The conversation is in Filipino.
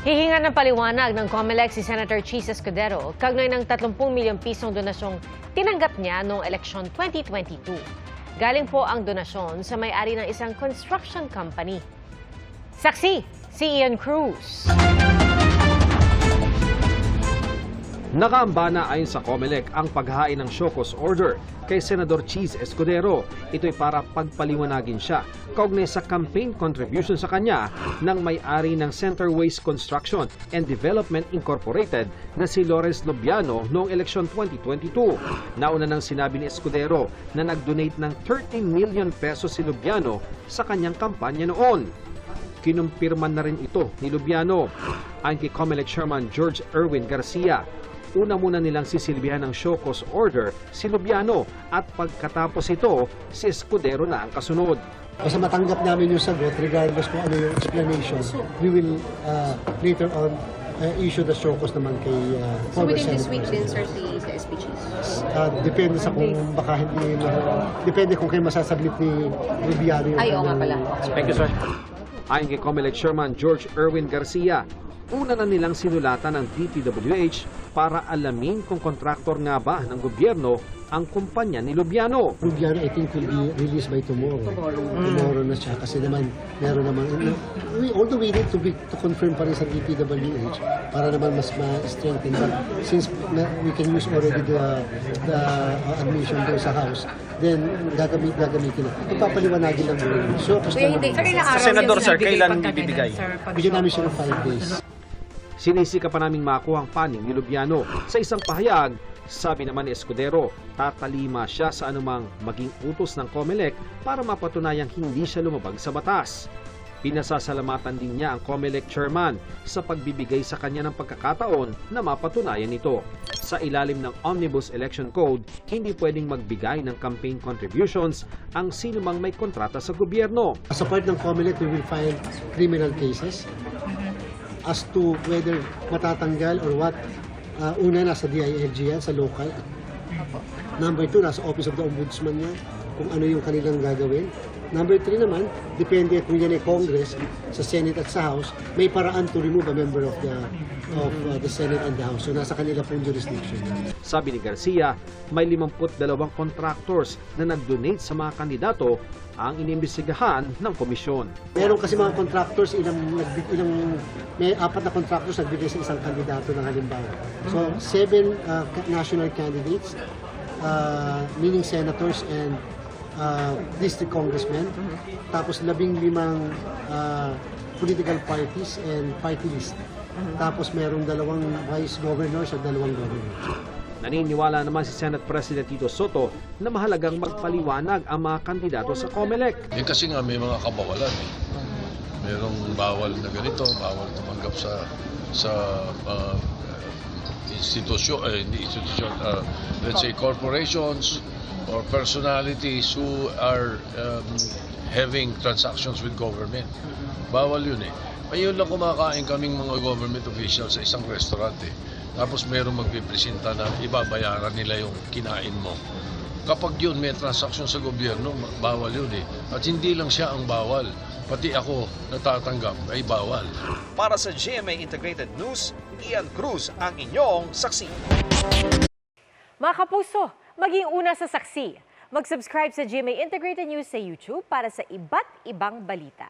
Hihingan ng paliwanag ng COMELEC si Senator Chis Escudero kaugnay ng 30 milyong pisong donasyong tinanggap niya noong eleksyon 2022. Galing po ang donasyon sa may-ari ng isang construction company. Saksi, si Ian Cruz. Nakaamba na ayon sa COMELEC ang paghain ng show cause order kay Senador Chis Escudero. Ito'y para pagpaliwanagin siya kaugnay sa campaign contribution sa kanya ng may-ari ng Centerways Construction and Development Incorporated na si Lawrence Lobiano noong eleksyon 2022. Nauna nang sinabi ni Escudero na nag-donate ng 13 million pesos si Lobiano sa kanyang kampanya noon. Kinumpirman na rin ito ni Lobiano. Ayon kay COMELEC Chairman George Erwin Garcia, una muna nilang sisilbihan ng show cause order si Lobiano at pagkatapos ito, si Escudero na ang kasunod. Basta matanggap namin yung sagot, regardless kung ano yung explanation, we will later on issue the show cause naman kay So within this week din, sir, sa SPGs? Depende sa kung baka hindi, depende kung kayo masasablit ni Lobiano yung... Ay, oo nga pala. Thank you, sir. Ayon kay COMELEC Chairman George Erwin Garcia, una na nilang sinulatan ng DPWH para alamin kung kontraktor nga ba ng gobyerno ang kumpanya ni Lobiano. Lobiano, I think, will be released by tomorrow. Tomorrow na siya kasi naman meron naman, although we need to confirm pa rin sa DPWH para naman mas ma-strengthen. But since we can use already the admission doon sa House, then gagamitin na. Ipapaliwanagin lang muna. So, Sa Senador, sir, kailan ibibigay? bigyan namin siya ng 5 days. Sinisika pa naming makuha ang panig ni Lobiano. Sa isang pahayag, sabi naman ni Escudero, tatalima siya sa anumang maging utos ng COMELEC para mapatunayang hindi siya lumabag sa batas. Pinasasalamatan din niya ang COMELEC chairman sa pagbibigay sa kanya ng pagkakataon na mapatunayan ito. Sa ilalim ng Omnibus Election Code, hindi pwedeng magbigay ng campaign contributions ang sinumang may kontrata sa gobyerno. As a part ng COMELEC, we will file criminal cases as to whether matatanggal or what. Una, nasa DILG yan, sa local. Number 2, nasa Office of the Ombudsman yan, kung ano yung kanilang gagawin. Number 3 naman, depende kung yan ay Congress, sa Senate at sa House, may paraan to remove a member of the Senate and the House. So nasa kanila pong jurisdiction. Sabi ni Garcia, may 52 contractors na nag-donate sa mga kandidato ang inimbestigahan ng komisyon. Meron kasi mga contractors, may 4 na contractors nagbigay sa isang kandidato ng halimbawa. So 7 national candidates, meaning senators and district congressmen, tapos 15 political parties and party list. Tapos merong 2 vice governors at 2 governors. Naniniwala naman si Senate President Tito Soto na mahalagang magpaliwanag ang mga kandidato sa COMELEC. Kasi nga may mga kabawalan eh. Merong bawal na ganito, bawal tumanggap sa institusyon, let's say corporations or personalities who are having transactions with government. Bawal yun eh. Ngayon lang kumakain kaming mga government officials sa isang restaurant eh. Tapos merong magpipresenta na ibabayaran nila yung kinain mo. Kapag yun may transaction sa gobyerno, bawal yun eh. At hindi lang siya ang bawal. Pati ako natatanggap ay bawal. Para sa GMA Integrated News, Ian Cruz ang inyong saksi. Mga kapuso, maging una sa saksi. Mag-subscribe sa GMA Integrated News sa YouTube para sa iba't ibang balita.